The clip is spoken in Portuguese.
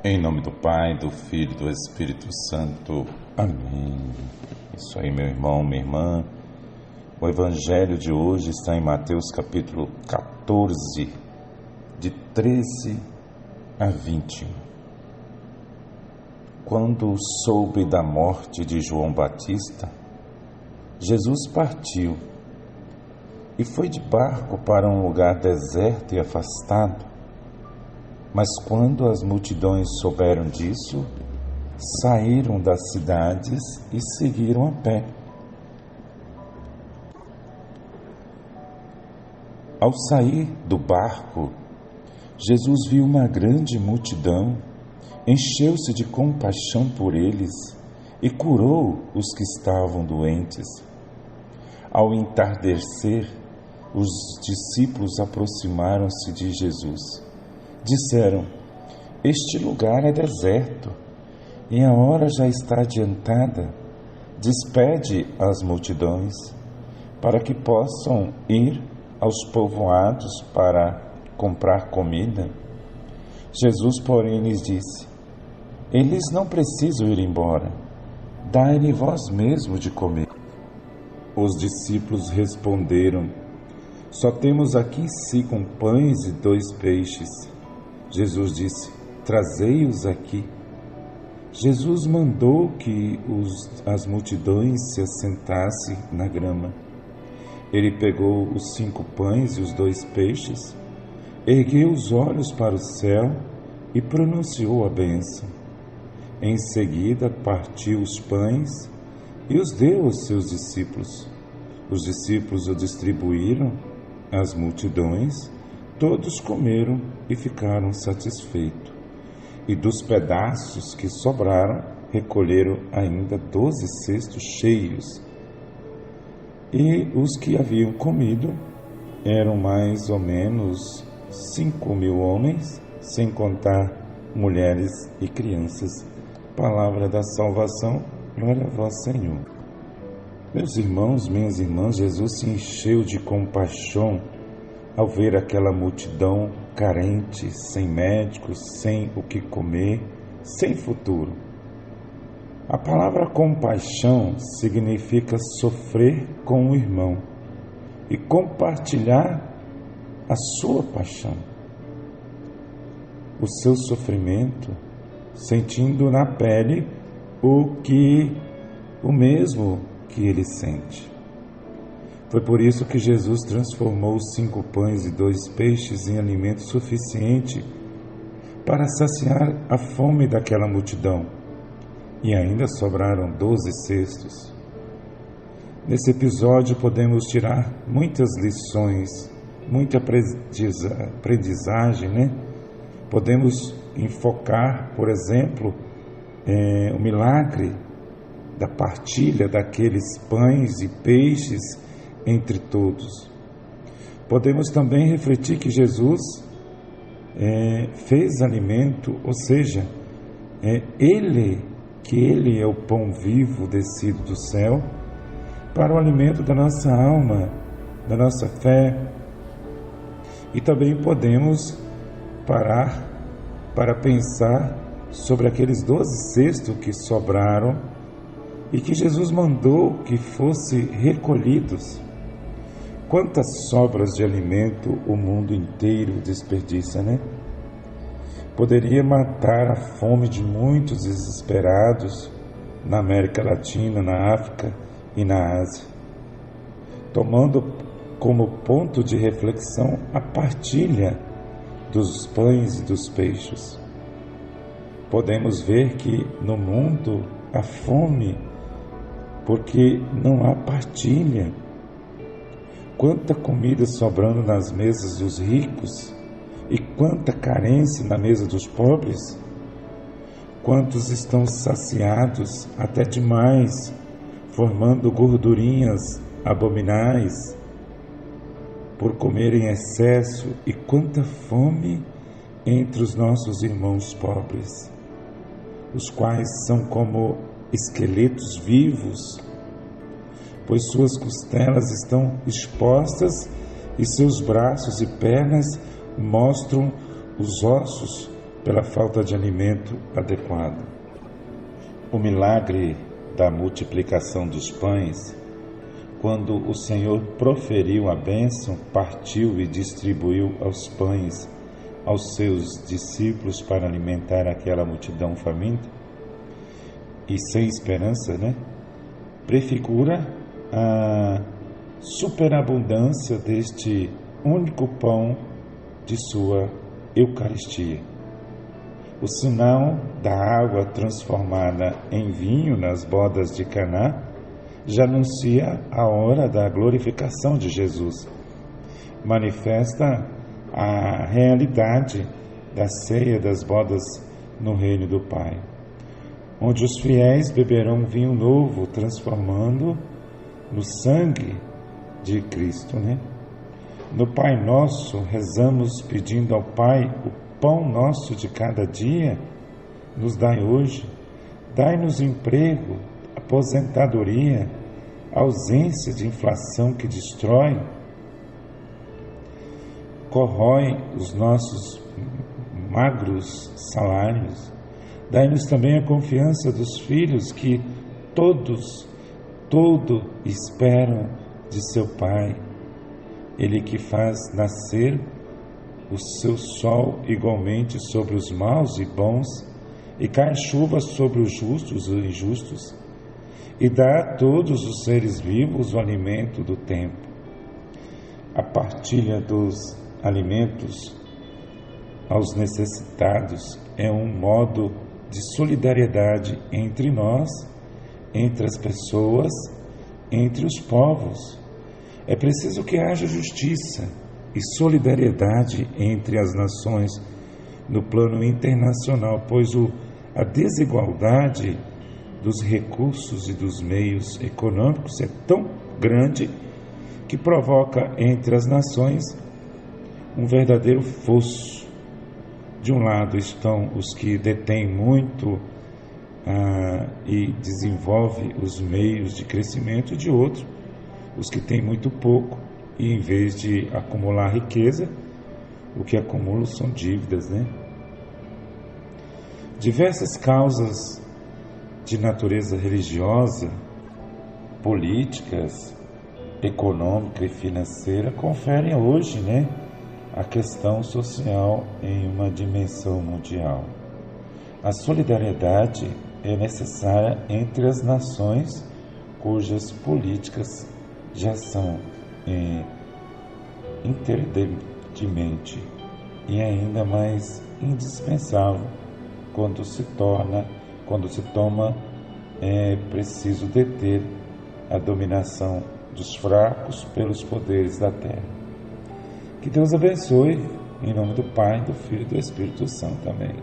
Em nome do Pai, do Filho e do Espírito Santo. Amém. Isso aí, meu irmão, minha irmã. O Evangelho de hoje está em Mateus capítulo 14, de 13 a 21. Quando soube da morte de João Batista, Jesus partiu e foi de barco para um lugar deserto e afastado. Mas quando as multidões souberam disso, saíram das cidades e seguiram a pé. Ao sair do barco, Jesus viu uma grande multidão, encheu-se de compaixão por eles e curou os que estavam doentes. Ao entardecer, os discípulos aproximaram-se de Jesus. Disseram: este lugar é deserto e a hora já está adiantada. Despede as multidões para que possam ir aos povoados para comprar comida. Jesus, porém, lhes disse: eles não precisam ir embora. Dai-lhe vós mesmo de comer. Os discípulos responderam: só temos aqui 5 pães e 2 peixes. Jesus disse: trazei-os aqui. Jesus mandou que as multidões se assentassem na grama. Ele pegou os 5 pães e os 2 peixes, ergueu os olhos para o céu e pronunciou a bênção. Em seguida, partiu os pães e os deu aos seus discípulos. Os discípulos o distribuíram às multidões. Todos comeram e ficaram satisfeitos. E dos pedaços que sobraram, recolheram ainda 12 cestos cheios. E os que haviam comido eram mais ou menos 5.000 homens, sem contar mulheres e crianças. Palavra da salvação, glória a vós, Senhor. Meus irmãos, minhas irmãs, Jesus se encheu de compaixão ao ver aquela multidão carente, sem médicos, sem o que comer, sem futuro. A palavra compaixão significa sofrer com o irmão e compartilhar a sua paixão, o seu sofrimento, sentindo na pele o mesmo que ele sente. Foi por isso que Jesus transformou os 5 pães e 2 peixes em alimento suficiente para saciar a fome daquela multidão. E ainda sobraram 12 cestos. Nesse episódio podemos tirar muitas lições, muita aprendizagem, né? Podemos enfocar, por exemplo, o milagre da partilha daqueles pães e peixes entre todos. Podemos também refletir que Jesus fez alimento, ou seja, Ele é o pão vivo descido do céu para o alimento da nossa alma, da nossa fé. E também podemos parar para pensar sobre aqueles 12 cestos que sobraram e que Jesus mandou que fossem recolhidos. Quantas sobras de alimento o mundo inteiro desperdiça, né? Poderia matar a fome de muitos desesperados na América Latina, na África e na Ásia. Tomando como ponto de reflexão a partilha dos pães e dos peixes. Podemos ver que no mundo há fome porque não há partilha. Quanta comida sobrando nas mesas dos ricos e quanta carência na mesa dos pobres. Quantos estão saciados até demais, formando gordurinhas abominais por comer em excesso, e quanta fome entre os nossos irmãos pobres, os quais são como esqueletos vivos, pois suas costelas estão expostas e seus braços e pernas mostram os ossos pela falta de alimento adequado. O milagre da multiplicação dos pães, quando o Senhor proferiu a bênção, partiu e distribuiu os pães aos seus discípulos para alimentar aquela multidão faminta e sem esperança, prefigura a superabundância deste único pão de sua Eucaristia. O sinal da água transformada em vinho nas bodas de Caná já anuncia a hora da glorificação de Jesus. Manifesta a realidade da ceia das bodas no reino do Pai, onde os fiéis beberão vinho novo, transformando no sangue de Cristo, No Pai Nosso, rezamos pedindo ao Pai: o pão nosso de cada dia nos dai hoje, dai-nos emprego, aposentadoria, ausência de inflação que destrói, corrói os nossos magros salários. Dai-nos também a confiança dos filhos que todo esperam de seu Pai. Ele que faz nascer o seu sol igualmente sobre os maus e bons, e cai chuva sobre os justos e injustos, e dá a todos os seres vivos o alimento do tempo. A partilha dos alimentos aos necessitados é um modo de solidariedade entre nós, entre as pessoas, entre os povos. É preciso que haja justiça e solidariedade entre as nações no plano internacional, pois a desigualdade dos recursos e dos meios econômicos é tão grande que provoca entre as nações um verdadeiro fosso. De um lado estão os que detêm muito e desenvolvem os meios de crescimento, de outro, os que têm muito pouco e, em vez de acumular riqueza, o que acumulam são dívidas, Diversas causas de natureza religiosa, políticas, econômica e financeira conferem hoje, a questão social em uma dimensão mundial. A solidariedade é necessária entre as nações cujas políticas já são interdependentemente e ainda mais indispensável quando se toma preciso deter a dominação dos fracos pelos poderes da terra. Que Deus abençoe, em nome do Pai, do Filho e do Espírito Santo. Amém.